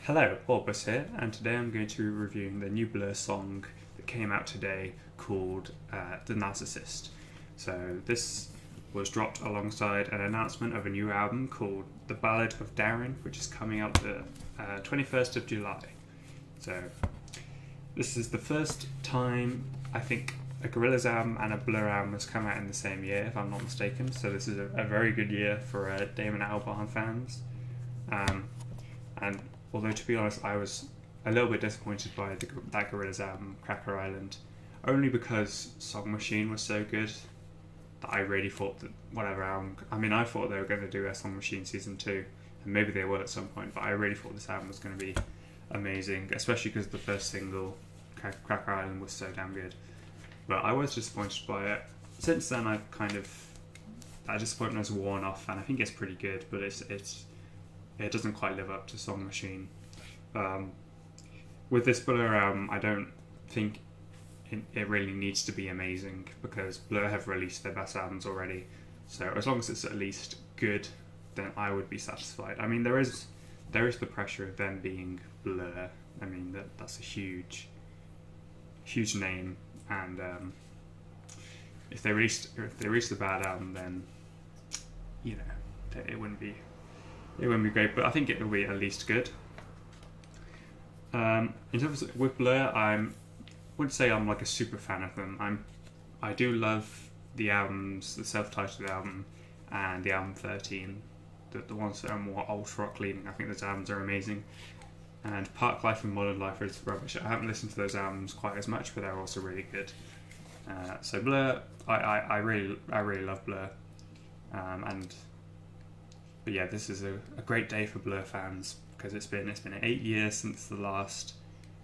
Hello, Orbis here, and today I'm going to be reviewing the new Blur song that came out today called The Narcissist. So this was dropped alongside an announcement of a new album called The Ballad of Darren, which is coming out the 21st of July. So this is the first time I think a Gorillaz album and a Blur album has come out in the same year, if I'm not mistaken. So this is a very good year for Damon Albarn fans. And although, to be honest, I was a little bit disappointed by that Gorillaz album, Cracker Island, only because Song Machine was so good that I really thought that whatever album... I mean, I thought they were going to do a Song Machine Season 2, and maybe they will at some point, but I really thought this album was going to be amazing, especially because the first single, Cracker Island, was so damn good. But I was disappointed by it. Since then, I've kind of... that disappointment has worn off, and I think it's pretty good, but it doesn't quite live up to Song Machine. With this Blur album, I don't think it really needs to be amazing, because Blur have released their best albums already. So as long as it's at least good, then I would be satisfied. I mean, there is the pressure of them being Blur. I mean, that's a huge name, and if they released a bad album, then it wouldn't be great, but I think it will be at least good. In terms of, with Blur, I wouldn't say I'm like a super fan of them. I do love the albums, the self-titled album and the album 13, the ones that are more alt rock leaning. I think those albums are amazing. And Park Life and Modern Life is rubbish. I haven't listened to those albums quite as much, but they're also really good. So Blur, I really love Blur, But yeah, this is a great day for Blur fans, because it's been 8 years since the last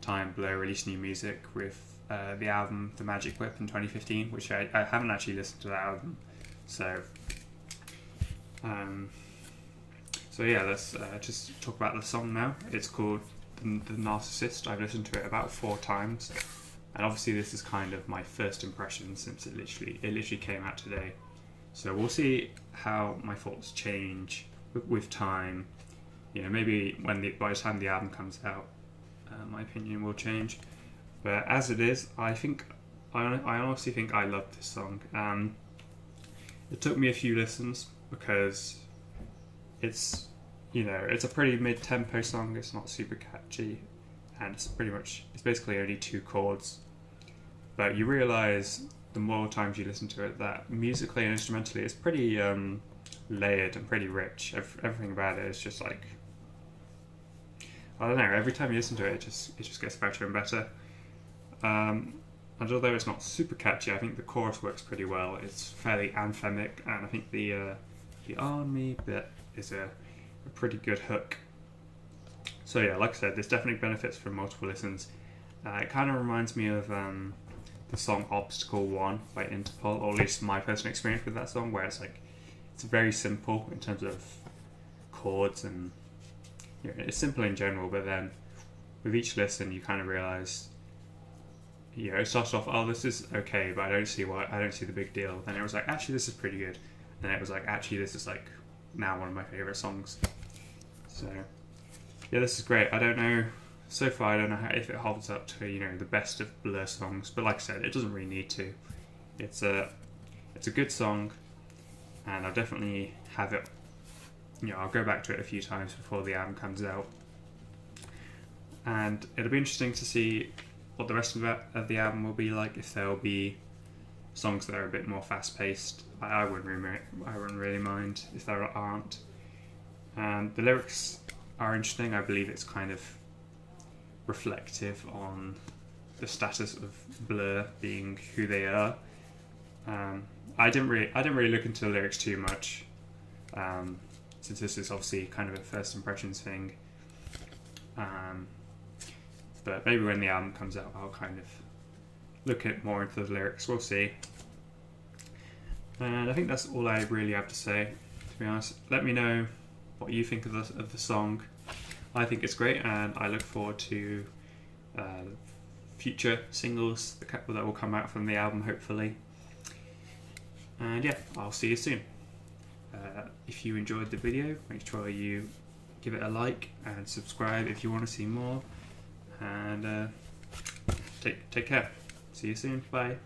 time Blur released new music with the album The Magic Whip in 2015, which I haven't actually listened to that album. So yeah, let's just talk about the song now. It's called The Narcissist. I've listened to it about 4 times, and obviously this is kind of my first impression since it literally came out today. So we'll see how my thoughts change with time. Maybe by the time the album comes out, my opinion will change. But as it is, I honestly think I love this song. It took me a few listens because it's a pretty mid-tempo song. It's not super catchy, and it's basically only 2 chords. But you realise the more times you listen to it that musically and instrumentally it's pretty layered and pretty rich. Everything about it is just like, I don't know, every time you listen to it, it just gets better and better. And although it's not super catchy, I think the chorus works pretty well. It's fairly anthemic, and I think the on me bit is a pretty good hook. So yeah, like I said, this definitely benefits from multiple listens. It kind of reminds me of the song Obstacle 1 by Interpol, or at least my personal experience with that song, where it's very simple in terms of chords, and it's simple in general, but then with each listen you kind of realise, it started off, oh, this is okay, but I don't see the big deal. Then it was like, actually this is pretty good. And then it was like, actually this is like now one of my favourite songs. So yeah, this is great. I don't know, so far I don't know if it holds up to the best of Blur songs, but like I said, it doesn't really need to. It's a good song, and I'll definitely have it. I'll go back to it a few times before the album comes out, and it'll be interesting to see what the rest of the album will be like. If there will be songs that are a bit more fast-paced, I wouldn't really mind if there aren't. And the lyrics are interesting. I believe it's kind of reflective on the status of Blur being who they are. I didn't really look into the lyrics too much, since this is obviously kind of a first impressions thing. But maybe when the album comes out, I'll kind of look more into the lyrics. We'll see. And I think that's all I really have to say, to be honest. Let me know what you think of the song. I think it's great, and I look forward to future singles that will come out from the album, hopefully. And yeah, I'll see you soon. If you enjoyed the video, make sure you give it a like and subscribe if you want to see more. And take care. See you soon. Bye.